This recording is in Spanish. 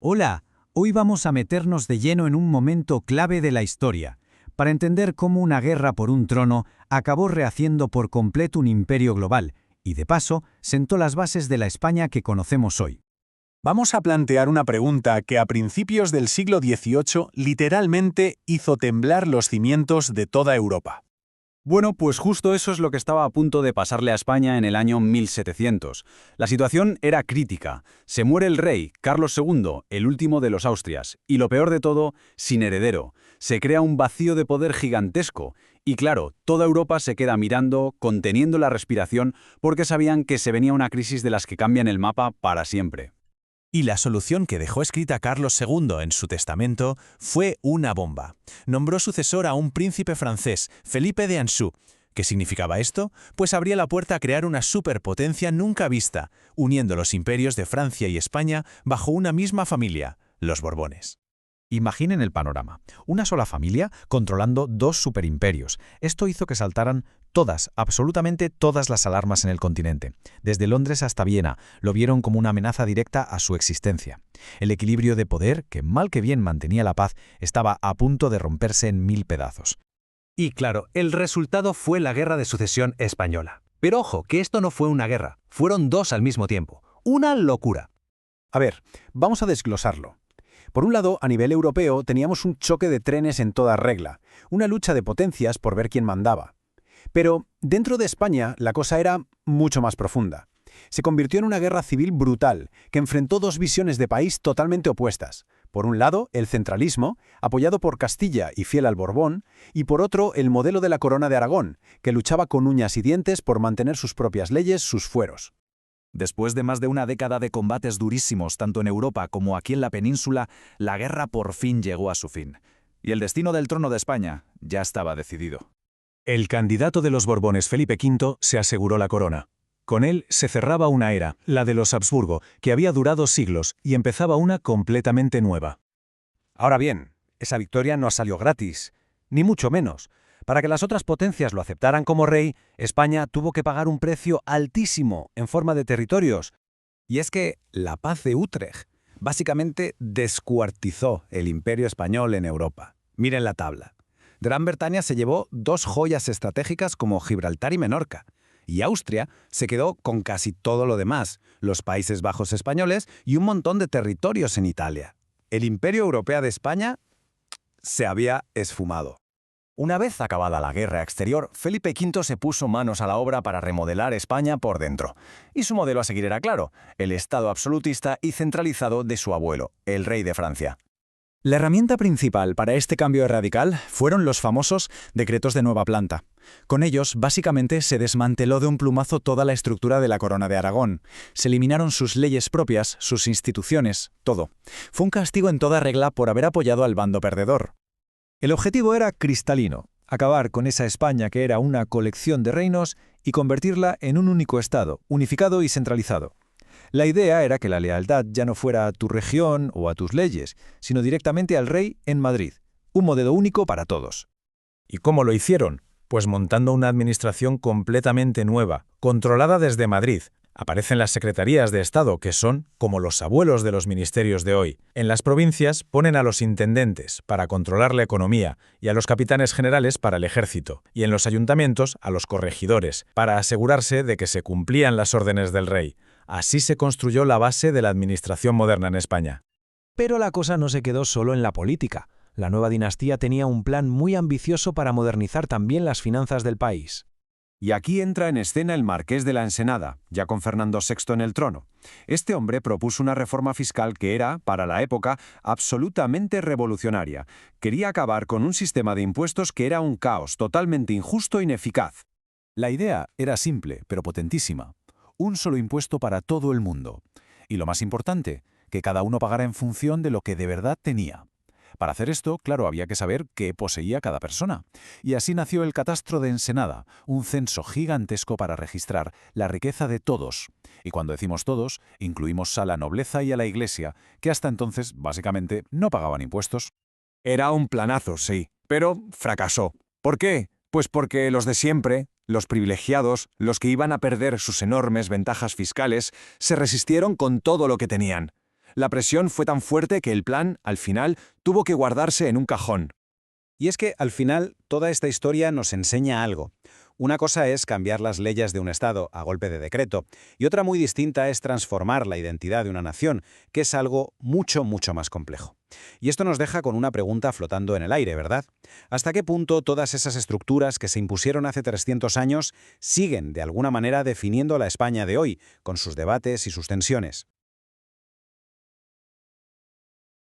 Hola, hoy vamos a meternos de lleno en un momento clave de la historia, para entender cómo una guerra por un trono acabó rehaciendo por completo un imperio global y, de paso, sentó las bases de la España que conocemos hoy. Vamos a plantear una pregunta que a principios del siglo XVIII literalmente hizo temblar los cimientos de toda Europa. Bueno, pues justo eso es lo que estaba a punto de pasarle a España en el año 1700. La situación era crítica. Se muere el rey, Carlos II, el último de los Austrias, y lo peor de todo, sin heredero. Se crea un vacío de poder gigantesco. Y claro, toda Europa se queda mirando, conteniendo la respiración, porque sabían que se venía una crisis de las que cambian el mapa para siempre. Y la solución que dejó escrita Carlos II en su testamento fue una bomba. Nombró sucesor a un príncipe francés, Felipe de Anjou. ¿Qué significaba esto? Pues abría la puerta a crear una superpotencia nunca vista, uniendo los imperios de Francia y España bajo una misma familia, los Borbones. Imaginen el panorama. Una sola familia controlando dos superimperios. Esto hizo que saltaran todas, absolutamente todas las alarmas en el continente. Desde Londres hasta Viena, lo vieron como una amenaza directa a su existencia. El equilibrio de poder, que mal que bien mantenía la paz, estaba a punto de romperse en mil pedazos. Y claro, el resultado fue la Guerra de Sucesión Española. Pero ojo, que esto no fue una guerra, fueron dos al mismo tiempo. Una locura. A ver, vamos a desglosarlo. Por un lado, a nivel europeo teníamos un choque de trenes en toda regla, una lucha de potencias por ver quién mandaba. Pero dentro de España la cosa era mucho más profunda. Se convirtió en una guerra civil brutal, que enfrentó dos visiones de país totalmente opuestas. Por un lado, el centralismo, apoyado por Castilla y fiel al Borbón, y por otro, el modelo de la Corona de Aragón, que luchaba con uñas y dientes por mantener sus propias leyes, sus fueros. Después de más de una década de combates durísimos tanto en Europa como aquí en la península, la guerra por fin llegó a su fin. Y el destino del trono de España ya estaba decidido. El candidato de los Borbones, Felipe V, se aseguró la corona. Con él se cerraba una era, la de los Habsburgo, que había durado siglos, y empezaba una completamente nueva. Ahora bien, esa victoria no salió gratis, ni mucho menos. Para que las otras potencias lo aceptaran como rey, España tuvo que pagar un precio altísimo en forma de territorios. Y es que la paz de Utrecht básicamente descuartizó el imperio español en Europa. Miren la tabla. Gran Bretaña se llevó dos joyas estratégicas como Gibraltar y Menorca. Y Austria se quedó con casi todo lo demás, los Países Bajos españoles y un montón de territorios en Italia. El imperio europeo de España se había esfumado. Una vez acabada la guerra exterior, Felipe V se puso manos a la obra para remodelar España por dentro. Y su modelo a seguir era claro, el Estado absolutista y centralizado de su abuelo, el rey de Francia. La herramienta principal para este cambio radical fueron los famosos decretos de nueva planta. Con ellos, básicamente, se desmanteló de un plumazo toda la estructura de la Corona de Aragón. Se eliminaron sus leyes propias, sus instituciones, todo. Fue un castigo en toda regla por haber apoyado al bando perdedor. El objetivo era cristalino: acabar con esa España que era una colección de reinos y convertirla en un único Estado, unificado y centralizado. La idea era que la lealtad ya no fuera a tu región o a tus leyes, sino directamente al rey en Madrid, un modelo único para todos. ¿Y cómo lo hicieron? Pues montando una administración completamente nueva, controlada desde Madrid. Aparecen las secretarías de Estado, que son como los abuelos de los ministerios de hoy. En las provincias ponen a los intendentes para controlar la economía y a los capitanes generales para el ejército, y en los ayuntamientos a los corregidores, para asegurarse de que se cumplían las órdenes del rey. Así se construyó la base de la administración moderna en España. Pero la cosa no se quedó solo en la política. La nueva dinastía tenía un plan muy ambicioso para modernizar también las finanzas del país. Y aquí entra en escena el Marqués de la Ensenada, ya con Fernando VI en el trono. Este hombre propuso una reforma fiscal que era, para la época, absolutamente revolucionaria. Quería acabar con un sistema de impuestos que era un caos, totalmente injusto e ineficaz. La idea era simple, pero potentísima. Un solo impuesto para todo el mundo. Y lo más importante, que cada uno pagara en función de lo que de verdad tenía. Para hacer esto, claro, había que saber qué poseía cada persona. Y así nació el Catastro de Ensenada, un censo gigantesco para registrar la riqueza de todos. Y cuando decimos todos, incluimos a la nobleza y a la iglesia, que hasta entonces, básicamente, no pagaban impuestos. Era un planazo, sí, pero fracasó. ¿Por qué? Pues porque los de siempre, los privilegiados, los que iban a perder sus enormes ventajas fiscales, se resistieron con todo lo que tenían. La presión fue tan fuerte que el plan, al final, tuvo que guardarse en un cajón. Y es que, al final, toda esta historia nos enseña algo. Una cosa es cambiar las leyes de un Estado a golpe de decreto, y otra muy distinta es transformar la identidad de una nación, que es algo mucho, mucho más complejo. Y esto nos deja con una pregunta flotando en el aire, ¿verdad? ¿Hasta qué punto todas esas estructuras que se impusieron hace 300 años siguen, de alguna manera, definiendo la España de hoy, con sus debates y sus tensiones?